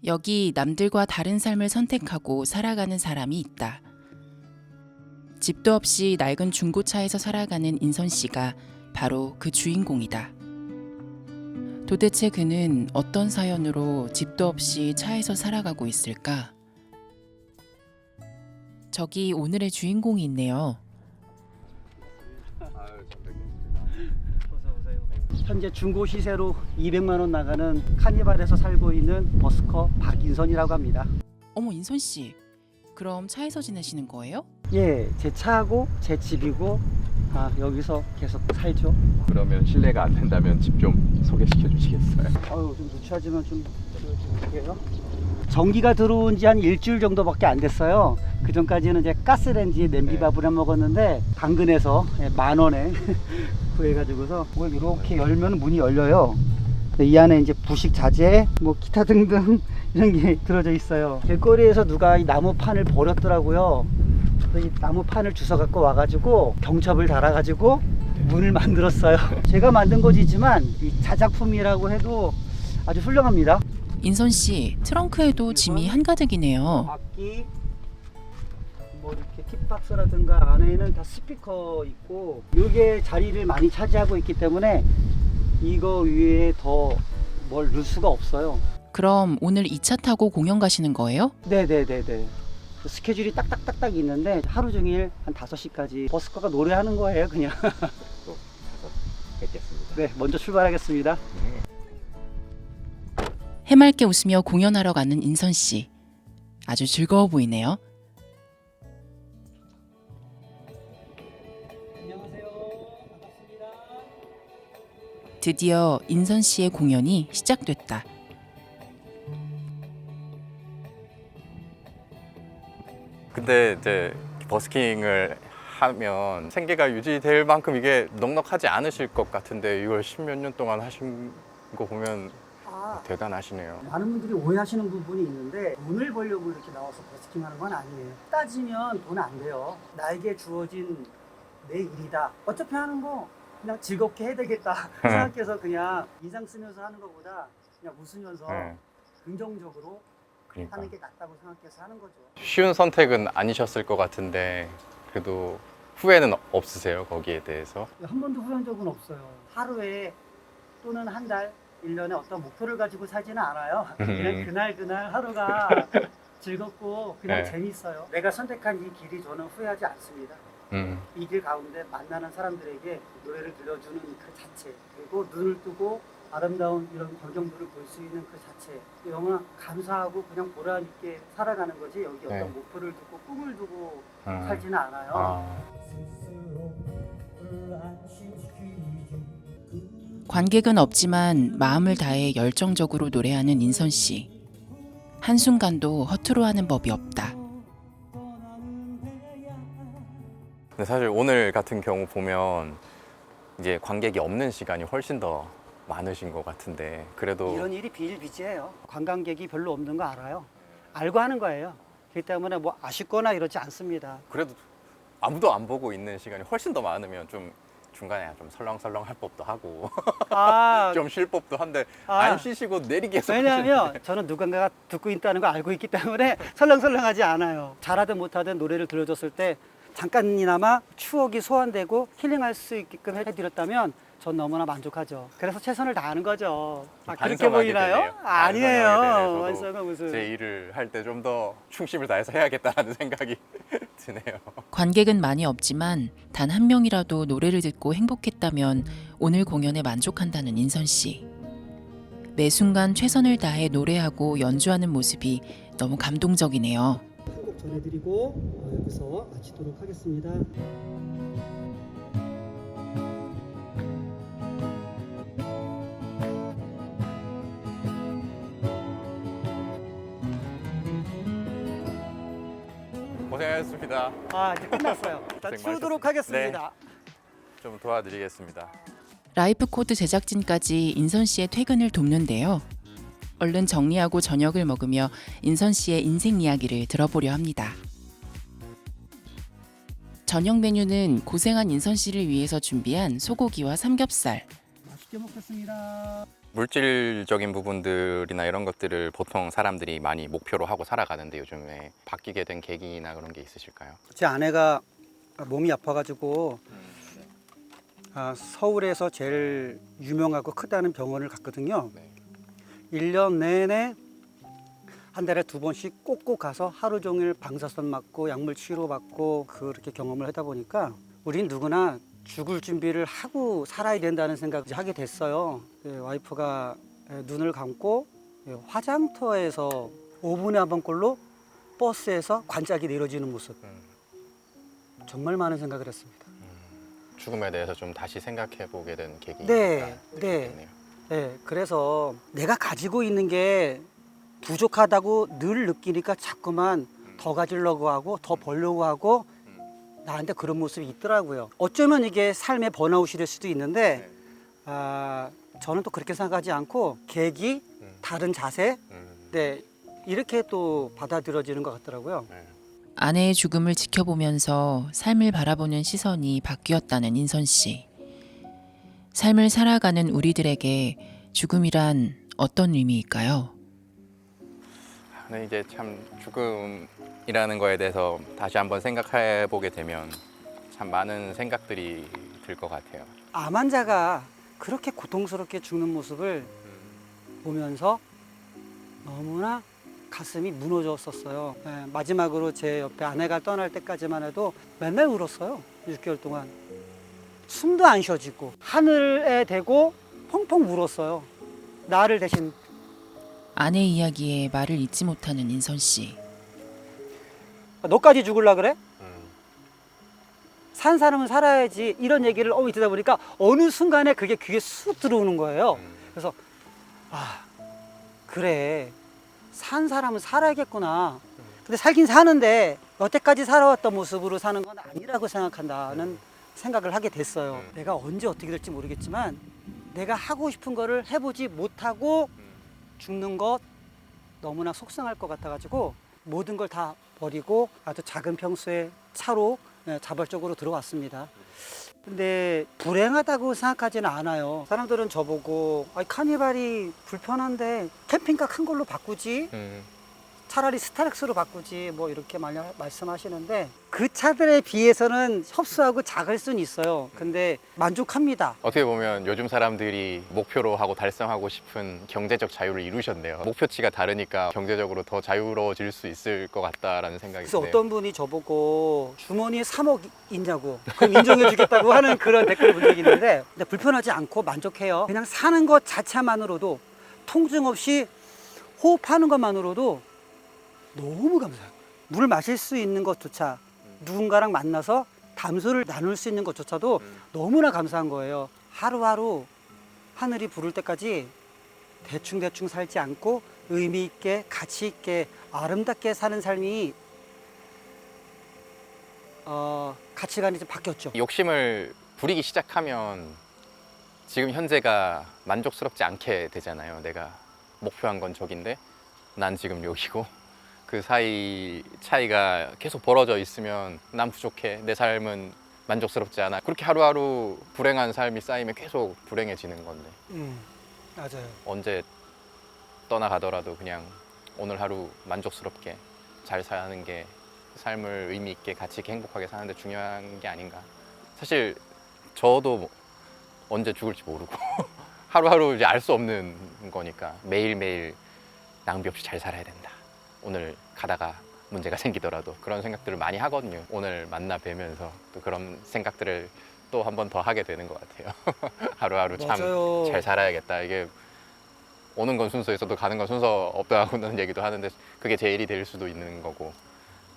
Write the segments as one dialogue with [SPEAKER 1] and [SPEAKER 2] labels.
[SPEAKER 1] 여기 남들과 다른 삶을 선택하고 살아가는 사람이 있다. 집도 없이 낡은 중고차에서 살아가는 인선 씨가 바로 그 주인공이다. 도대체 그는 어떤 사연으로 집도 없이 차에서 살아가고 있을까? 저기 오늘의 주인공이 있네요.
[SPEAKER 2] 현재 중고 시세로 200만 원 나가는 카니발에서 살고 있는 버스커 박인선이라고 합니다.
[SPEAKER 1] 어머, 인선 씨. 그럼 차에서 지내시는 거예요?
[SPEAKER 2] 예, 제 차하고 제 집이고 여기서 계속 살죠.
[SPEAKER 3] 그러면 실례가 안 된다면 집 좀 소개시켜 주시겠어요?
[SPEAKER 2] 좀 누추하지만 좀 보여드릴게요. 전기가 들어온 지 한 일주일 정도밖에 안 됐어요. 그 전까지는 이제 가스레인지에 냄비밥을 해 먹었는데 당근에서 10,000원에 구해가지고서 이렇게 열면 문이 열려요. 이 안에 이제 부식 자재, 뭐 기타 등등 이런 게 들어져 있어요. 길거리에서 누가 이 나무판을 버렸더라고요. 그래서 이 나무판을 주워 갖고 와가지고 경첩을 달아가지고 문을 만들었어요. 제가 만든 거지만 이 자작품이라고 해도 아주 훌륭합니다.
[SPEAKER 1] 인선 씨, 트렁크에도 짐이 한가득이네요.
[SPEAKER 2] 바퀴, 뭐 이렇게 팁박스라든가 안에는 다 스피커 있고 이게 자리를 많이 차지하고 있기 때문에 이거 위에 더 뭘 넣을 수가 없어요.
[SPEAKER 1] 그럼 오늘 2차 타고 공연 가시는 거예요?
[SPEAKER 2] 네네네네. 스케줄이 딱딱딱딱 있는데 하루 종일 한 5시까지 버스커가 노래하는 거예요 그냥.
[SPEAKER 3] 또 뵙겠습니다.
[SPEAKER 2] 네, 먼저 출발하겠습니다.
[SPEAKER 1] 해맑게 웃으며 공연하러 가는 인선 씨. 아주 즐거워 보이네요.
[SPEAKER 2] 안녕하세요. 반갑습니다.
[SPEAKER 1] 드디어 인선 씨의 공연이 시작됐다.
[SPEAKER 3] 근데 이제 버스킹을 하면 생계가 유지될 만큼 이게 넉넉하지 않으실 것 같은데 이걸 10몇 년 동안 하신 거 보면 대단하시네요.
[SPEAKER 2] 많은 분들이 오해하시는 부분이 있는데 돈을 벌려고 이렇게 나와서 버스킹 하는 건 아니에요. 따지면 돈 안 돼요. 나에게 주어진 내 일이다. 어차피 하는 거 그냥 즐겁게 해야 되겠다 생각해서 그냥 인상 쓰면서 하는 것보다 그냥 웃으면서
[SPEAKER 3] 네.
[SPEAKER 2] 긍정적으로
[SPEAKER 3] 그러니까
[SPEAKER 2] 하는 게 낫다고 생각해서 하는 거죠.
[SPEAKER 3] 쉬운 선택은 아니셨을 것 같은데 그래도 후회는 없으세요? 거기에 대해서?
[SPEAKER 2] 한 번도 후회한 적은 없어요. 하루에 또는 한 달, 1년에 어떤 목표를 가지고 살지는 않아요. 그냥 그날 하루가 즐겁고 그냥
[SPEAKER 3] 네.
[SPEAKER 2] 재밌어요. 내가 선택한 이 길이 저는 후회하지 않습니다. 이 길 가운데 만나는 사람들에게 노래를 들려주는 그 자체, 그리고 눈을 뜨고 아름다운 이런 광경들을 볼 수 있는 그 자체, 영화 감사하고 그냥 보람 있게 살아가는 거지 여기
[SPEAKER 3] 네.
[SPEAKER 2] 어떤 목표를 두고 꿈을 두고 살지는 않아요.
[SPEAKER 1] 관객은 없지만 마음을 다해 열정적으로 노래하는 인선 씨. 한순간도 허투루 하는 법이 없다.
[SPEAKER 3] 근데 사실 오늘 같은 경우 보면 이제 관객이 없는 시간이 훨씬 더 많으신 것 같은데 그래도
[SPEAKER 2] 이런 일이 비일비재해요. 관광객이 별로 없는 거 알아요. 알고 하는 거예요. 그렇기 때문에 뭐 아쉽거나 이러지 않습니다.
[SPEAKER 3] 그래도 아무도 안 보고 있는 시간이 훨씬 더 많으면 좀 중간에 좀 설렁설렁 할 법도 하고 좀 쉴 법도 한데 안 쉬시고 내리 계속
[SPEAKER 2] 왜냐하면 저는 누군가가 듣고 있다는 거 알고 있기 때문에 설렁설렁하지 않아요. 잘하든 못하든 노래를 들려줬을 때 잠깐이나마 추억이 소환되고 힐링할 수 있게끔 해드렸다면 전 너무나 만족하죠. 그래서 최선을 다하는 거죠. 그렇게
[SPEAKER 3] 반성하게
[SPEAKER 2] 보이나요?
[SPEAKER 3] 되네요.
[SPEAKER 2] 아니에요.
[SPEAKER 3] 반성하게 되네요.
[SPEAKER 2] 완성은 무슨.
[SPEAKER 3] 제 일을 할 때 좀 더 충심을 다해서 해야겠다는 생각이 드네요.
[SPEAKER 1] 관객은 많이 없지만 단 한 명이라도 노래를 듣고 행복했다면 오늘 공연에 만족한다는 인선 씨. 매 순간 최선을 다해 노래하고 연주하는 모습이 너무 감동적이네요.
[SPEAKER 2] 한 곡 전해드리고 여기서 마치도록 하겠습니다.
[SPEAKER 3] 고생하셨습니다.
[SPEAKER 2] 이제 끝났어요. 일단
[SPEAKER 3] 고생
[SPEAKER 2] 치우도록
[SPEAKER 3] 많으셨습니다.
[SPEAKER 2] 하겠습니다.
[SPEAKER 3] 좀 도와드리겠습니다.
[SPEAKER 1] 라이프 코드 제작진까지 인선 씨의 퇴근을 돕는데요. 얼른 정리하고 저녁을 먹으며 인선 씨의 인생 이야기를 들어보려 합니다. 저녁 메뉴는 고생한 인선 씨를 위해서 준비한 소고기와 삼겹살.
[SPEAKER 2] 맛있게 먹겠습니다.
[SPEAKER 3] 물질적인 부분들이나 이런 것들을 보통 사람들이 많이 목표로 하고 살아가는데 요즘에 바뀌게 된 계기나 그런 게 있으실까요?
[SPEAKER 2] 제 아내가 몸이 아파가지고 서울에서 제일 유명하고 크다는 병원을 갔거든요.
[SPEAKER 3] 네.
[SPEAKER 2] 1년 내내 한 달에 2번씩 꼭꼭 가서 하루 종일 방사선 맞고 약물 치료 받고 그렇게 경험을 하다 보니까 우린 누구나 죽을 준비를 하고 살아야 된다는 생각을 하게 됐어요. 와이프가 눈을 감고 화장터에서 5분에 한 번꼴로 버스에서 관짝이 내려지는 모습, 정말 많은 생각을 했습니다.
[SPEAKER 3] 죽음에 대해서 좀 다시 생각해 보게 된 계기가
[SPEAKER 2] 네.
[SPEAKER 3] 됐네요.
[SPEAKER 2] 네, 그래서 내가 가지고 있는 게 부족하다고 늘 느끼니까 자꾸만 더 가지려고 하고 더 벌려고 하고 나한테 그런 모습이 있더라고요. 어쩌면 이게 삶의 번아웃이 될 수도 있는데 저는 또 그렇게 생각하지 않고 계기, 다른 자세, 네, 이렇게 또 받아들여지는 것 같더라고요.
[SPEAKER 3] 네.
[SPEAKER 1] 아내의 죽음을 지켜보면서 삶을 바라보는 시선이 바뀌었다는 인선 씨. 삶을 살아가는 우리들에게 죽음이란 어떤 의미일까요?
[SPEAKER 3] 근데 이제 참 죽음이라는 거에 대해서 다시 한번 생각해 보게 되면 참 많은 생각들이 들 것 같아요.
[SPEAKER 2] 암 환자가 그렇게 고통스럽게 죽는 모습을 보면서 너무나 가슴이 무너졌었어요. 네, 마지막으로 제 옆에 아내가 떠날 때까지만 해도 맨날 울었어요. 6개월 동안. 숨도 안 쉬어지고 하늘에 대고 펑펑 울었어요. 나를 대신.
[SPEAKER 1] 아내 이야기에 말을 잇지 못하는 인선 씨.
[SPEAKER 2] 너까지 죽을라 그래? 산 사람은 살아야지. 이런 얘기를 듣다 보니까 어느 순간에 그게 귀에 쑥 들어오는 거예요. 그래서 그래, 산 사람은 살아야겠구나. 근데 살긴 사는데 여태까지 살아왔던 모습으로 사는 건 아니라고 생각한다는 생각을 하게 됐어요. 내가 언제 어떻게 될지 모르겠지만 내가 하고 싶은 거를 해보지 못하고 죽는 것 너무나 속상할 것 같아가지고 모든 걸 다 버리고 아주 작은 평수의 차로 자발적으로 들어왔습니다. 근데 불행하다고 생각하지는 않아요. 사람들은 저보고 카니발이 불편한데 캠핑카 큰 걸로 바꾸지, 차라리 스타렉스로 바꾸지, 뭐 이렇게 말씀하시는데 그 차들에 비해서는 협소하고 작을 수는 있어요. 근데 만족합니다.
[SPEAKER 3] 어떻게 보면 요즘 사람들이 목표로 하고 달성하고 싶은 경제적 자유를 이루셨네요. 목표치가 다르니까 경제적으로 더 자유로워질 수 있을 것 같다라는 생각이
[SPEAKER 2] 그래서
[SPEAKER 3] 드네요.
[SPEAKER 2] 어떤 분이 저보고 주머니에 3억 있냐고, 그럼 인정해 주겠다고 하는 그런 댓글을 본 적이 있는데, 근데 불편하지 않고 만족해요. 그냥 사는 것 자체만으로도, 통증 없이 호흡하는 것만으로도 너무 감사해요. 물 마실 수 있는 것조차, 누군가랑 만나서 담소를 나눌 수 있는 것조차도 너무나 감사한 거예요. 하루하루 하늘이 부를 때까지 대충대충 살지 않고 의미 있게, 가치 있게, 아름답게 사는 삶이 가치관이 좀 바뀌었죠.
[SPEAKER 3] 욕심을 부리기 시작하면 지금 현재가 만족스럽지 않게 되잖아요. 내가 목표한 건 저긴데 난 지금 여기고, 그 사이 차이가 계속 벌어져 있으면 난 부족해, 내 삶은 만족스럽지 않아. 그렇게 하루하루 불행한 삶이 쌓이면 계속 불행해지는 건데
[SPEAKER 2] 맞아요.
[SPEAKER 3] 언제 떠나가더라도 그냥 오늘 하루 만족스럽게 잘 사는 게 삶을 의미 있게 가치 있게 행복하게 사는데 중요한 게 아닌가. 사실 저도 언제 죽을지 모르고 하루하루 이제 알 수 없는 거니까 매일매일 낭비 없이 잘 살아야 된다. 오늘 가다가 문제가 생기더라도 그런 생각들을 많이 하거든요. 오늘 만나 뵈면서 또 그런 생각들을 또 한 번 더 하게 되는 것 같아요. 하루하루 참
[SPEAKER 2] 맞아요.
[SPEAKER 3] 잘 살아야겠다. 이게 오는 건 순서 있어도 가는 건 순서 없다고는 얘기도 하는데 그게 제일이 될 수도 있는 거고,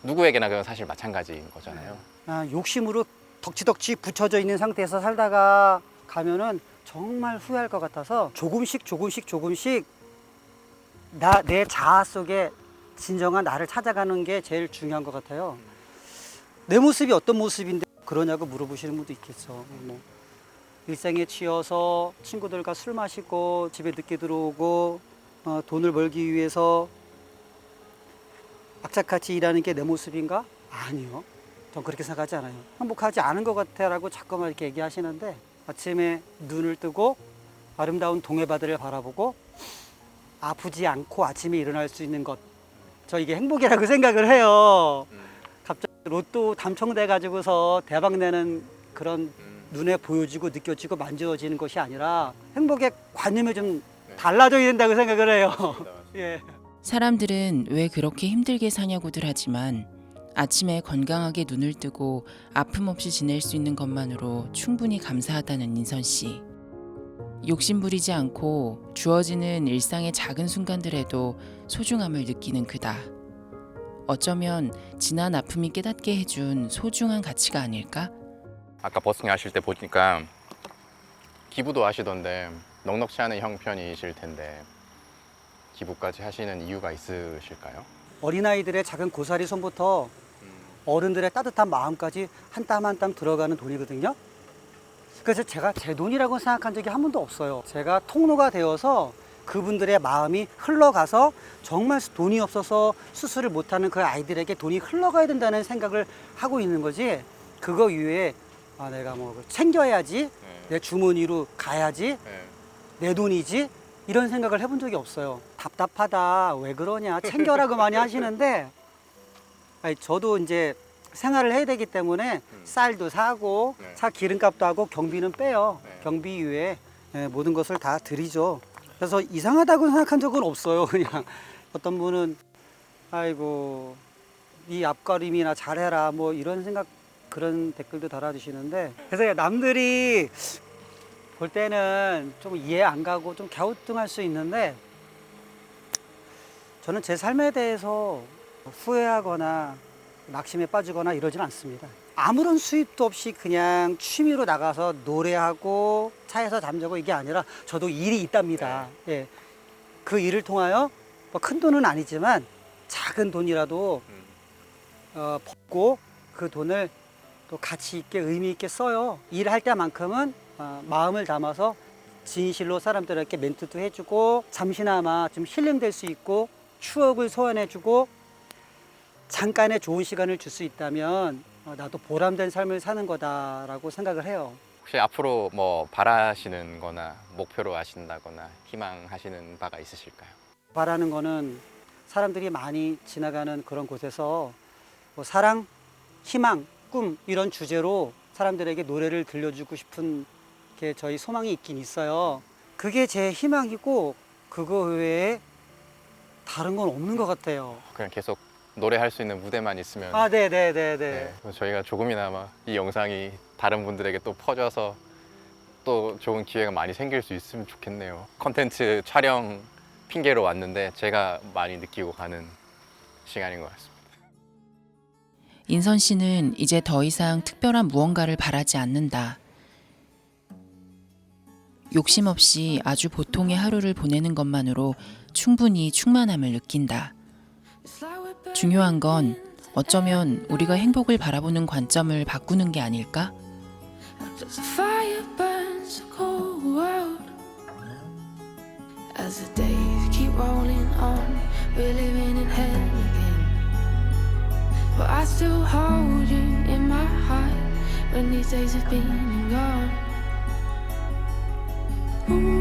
[SPEAKER 3] 누구에게나 그건 사실 마찬가지인 거잖아요.
[SPEAKER 2] 욕심으로 덕지덕지 붙여져 있는 상태에서 살다가 가면은 정말 후회할 것 같아서 조금씩 내 자아 속에 진정한 나를 찾아가는 게 제일 중요한 것 같아요. 내 모습이 어떤 모습인데 그러냐고 물어보시는 분도 있겠죠. 뭐 일생에 치여서 친구들과 술 마시고 집에 늦게 들어오고 돈을 벌기 위해서 악착같이 일하는 게 내 모습인가? 아니요. 전 그렇게 생각하지 않아요. 행복하지 않은 것 같아라고 자꾸만 이렇게 얘기하시는데 아침에 눈을 뜨고 아름다운 동해바다를 바라보고 아프지 않고 아침에 일어날 수 있는 것, 저 이게 행복이라고 생각을 해요. 갑자기 로또 당첨돼 가지고서 대박 내는 그런 눈에 보여지고 느껴지고 만져지는 것이 아니라 행복의 관념이 좀 달라져야 된다고 생각을 해요. 예.
[SPEAKER 1] 사람들은 왜 그렇게 힘들게 사냐고들 하지만 아침에 건강하게 눈을 뜨고 아픔 없이 지낼 수 있는 것만으로 충분히 감사하다는 인선 씨. 욕심부리지 않고 주어지는 일상의 작은 순간들에도 소중함을 느끼는 그다. 어쩌면 지난 아픔이 깨닫게 해준 소중한 가치가 아닐까?
[SPEAKER 3] 아까 버스킹 하실 때 보니까 기부도 하시던데 넉넉치 않은 형편이실 텐데 기부까지 하시는 이유가 있으실까요?
[SPEAKER 2] 어린아이들의 작은 고사리 손부터 어른들의 따뜻한 마음까지 한 땀 한 땀 들어가는 돈이거든요. 그래서 제가 제 돈이라고 생각한 적이 한 번도 없어요. 제가 통로가 되어서 그분들의 마음이 흘러가서 정말 돈이 없어서 수술을 못하는 그 아이들에게 돈이 흘러가야 된다는 생각을 하고 있는 거지, 그거 이외에 내가 뭐 챙겨야지, 내 주머니로 가야지, 내 돈이지, 이런 생각을 해본 적이 없어요. 답답하다, 왜 그러냐, 챙겨라고 많이 하시는데 저도 이제 생활을 해야 되기 때문에 쌀도 사고 차 기름값도 하고 경비는 빼요. 경비 이외에 모든 것을 다 드리죠. 그래서 이상하다고 생각한 적은 없어요. 그냥 어떤 분은 아이고 네 앞가림이나 잘해라 뭐 이런 생각, 그런 댓글도 달아주시는데, 그래서 남들이 볼 때는 좀 이해 안 가고 좀 갸우뚱할 수 있는데 저는 제 삶에 대해서 후회하거나 낙심에 빠지거나 이러진 않습니다. 아무런 수입도 없이 그냥 취미로 나가서 노래하고 차에서 잠자고 이게 아니라 저도 일이 있답니다. 예. 그 일을 통하여 뭐 큰 돈은 아니지만 작은 돈이라도 벌고 그 돈을 또 가치 있게 의미 있게 써요. 일할 때만큼은 마음을 담아서 진실로 사람들에게 멘트도 해주고 잠시나마 좀 힐링될 수 있고 추억을 소환해주고 잠깐의 좋은 시간을 줄 수 있다면 나도 보람된 삶을 사는 거다라고 생각을 해요.
[SPEAKER 3] 혹시 앞으로 뭐 바라시는 거나 목표로 하신다거나 희망하시는 바가 있으실까요?
[SPEAKER 2] 바라는 거는 사람들이 많이 지나가는 그런 곳에서 뭐 사랑, 희망, 꿈 이런 주제로 사람들에게 노래를 들려주고 싶은 게 저희 소망이 있긴 있어요. 그게 제 희망이고 그거 외에 다른 건 없는 것 같아요.
[SPEAKER 3] 그냥 계속 노래할 수 있는 무대만 있으면
[SPEAKER 2] 네네네네.
[SPEAKER 3] 저희가 조금이나마 이 영상이 다른 분들에게 또 퍼져서 또 좋은 기회가 많이 생길 수 있으면 좋겠네요. 컨텐츠 촬영 핑계로 왔는데 제가 많이 느끼고 가는 시간인 것 같습니다.
[SPEAKER 1] 인선 씨는 이제 더 이상 특별한 무언가를 바라지 않는다. 욕심 없이 아주 보통의 하루를 보내는 것만으로 충분히 충만함을 느낀다. 중요한 건 어쩌면 우리가 행복을 바라보는 관점을 바꾸는 게 아닐까? As the days keep rolling on, we're living in hell again. But I still hold you in my heart when these days have been and gone. Ooh.